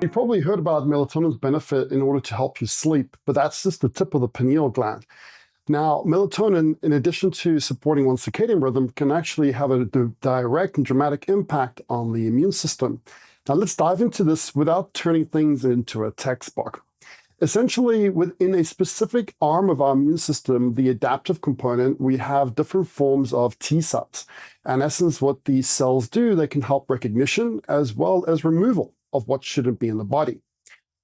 You've probably heard about melatonin's benefit in order to help you sleep, but that's just the tip of the pineal gland. Now, melatonin, in addition to supporting one's circadian rhythm, can actually have a direct and dramatic impact on the immune system. Now, let's dive into this without turning things into a textbook. Essentially, within a specific arm of our immune system, the adaptive component, we have different forms of T cells. In essence, what these cells do, they can help recognition as well as removal of what shouldn't be in the body.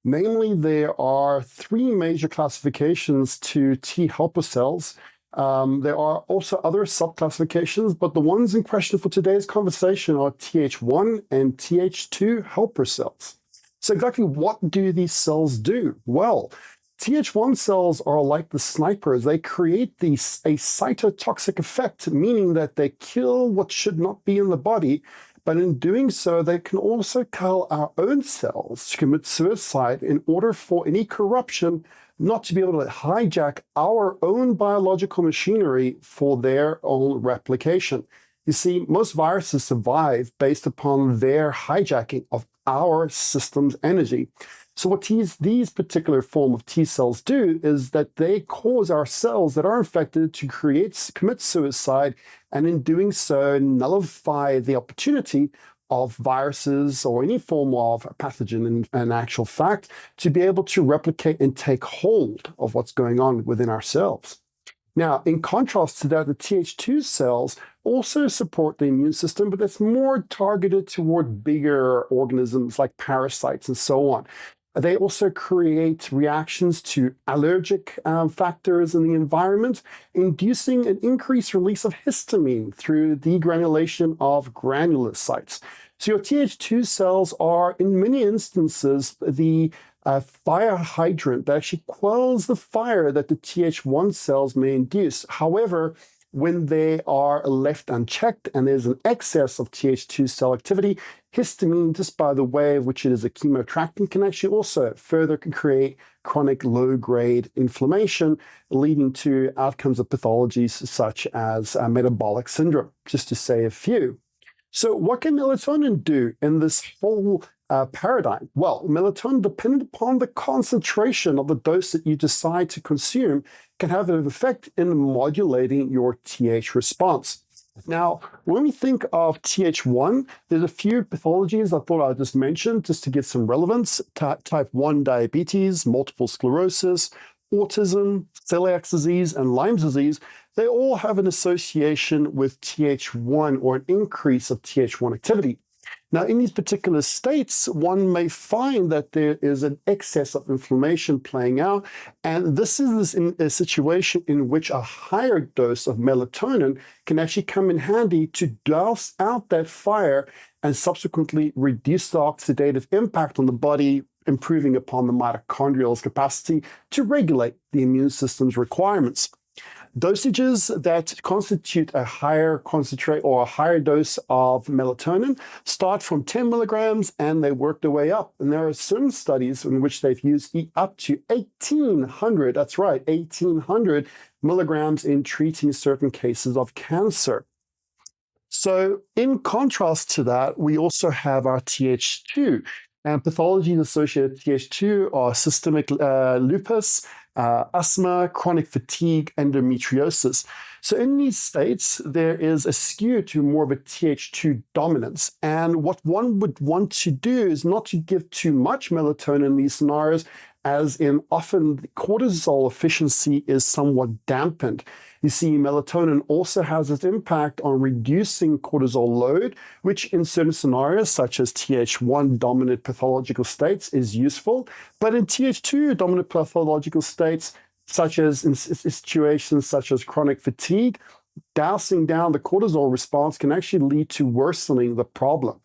Namely, there are three major classifications to T helper cells. There are also other subclassifications, but the ones in question for today's conversation are TH1 and TH2 helper cells. So exactly what do these cells do? Well, TH1 cells are like the snipers. They create a cytotoxic effect, meaning that they kill what should not be in the body, but in doing so, they can also kill our own cells to commit suicide in order for any corruption not to be able to hijack our own biological machinery for their own replication. You see, most viruses survive based upon their hijacking of our system's energy. So what these particular form of T cells do is that they cause our cells that are infected to commit suicide, and in doing so, nullify the opportunity of viruses or any form of pathogen in actual fact to be able to replicate and take hold of what's going on within ourselves. Now, in contrast to that, the TH2 cells also support the immune system, but that's more targeted toward bigger organisms like parasites and so on. They also create reactions to allergic factors in the environment, inducing an increased release of histamine through degranulation of granulocytes. So your TH2 cells are, in many instances, the fire hydrant that actually quells the fire that the TH1 cells may induce. However, when they are left unchecked and there's an excess of TH2 cell activity, histamine, just by the way of which it is a chemoattractant, can actually also further create chronic low-grade inflammation, leading to outcomes of pathologies such as metabolic syndrome, just to say a few. So what can melatonin do in this whole paradigm? Well, melatonin, depending upon the concentration of the dose that you decide to consume, can have an effect in modulating your TH response. Now, when we think of TH1, there's a few pathologies I thought I'd just mention just to give some relevance. Type 1 diabetes, multiple sclerosis, autism, celiac disease, and Lyme disease, they all have an association with TH1 or an increase of TH1 activity. Now, in these particular states, one may find that there is an excess of inflammation playing out, and this is in a situation in which a higher dose of melatonin can actually come in handy to douse out that fire and subsequently reduce the oxidative impact on the body, improving upon the mitochondrial's capacity to regulate the immune system's requirements. Dosages that constitute a higher concentrate or a higher dose of melatonin start from 10 milligrams and they work their way up. And there are certain studies in which they've used up to 1,800, that's right, 1,800 milligrams in treating certain cases of cancer. So in contrast to that, we also have our TH2. And pathologies associated with TH2 are systemic lupus, asthma, chronic fatigue, endometriosis. So in these states, there is a skew to more of a TH2 dominance. And what one would want to do is not to give too much melatonin in these scenarios, as in often the cortisol efficiency is somewhat dampened. You see, melatonin also has its impact on reducing cortisol load, which in certain scenarios, such as TH1 dominant pathological states, is useful. But in TH2 dominant pathological states, such as in situations such as chronic fatigue, dousing down the cortisol response can actually lead to worsening the problem.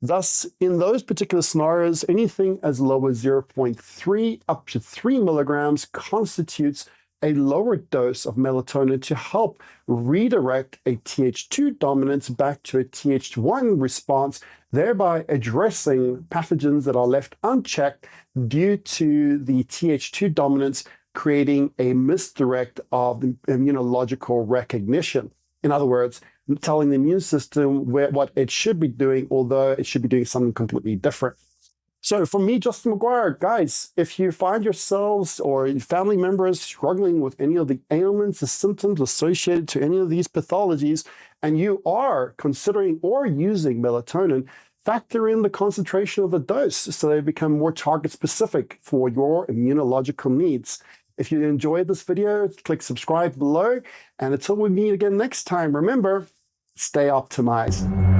Thus, in those particular scenarios, anything as low as 0.3 up to 3 milligrams constitutes a lower dose of melatonin to help redirect a TH2 dominance back to a TH1 response, thereby addressing pathogens that are left unchecked due to the TH2 dominance, creating a misdirect of immunological recognition. In other words, telling the immune system what it should be doing, although it should be doing something completely different. So for me, Justin Maguire, guys, if you find yourselves or your family members struggling with any of the ailments or symptoms associated to any of these pathologies, and you are considering or using melatonin, factor in the concentration of the dose so they become more target specific for your immunological needs. If you enjoyed this video, click subscribe below. And until we meet again next time, remember, stay optimized.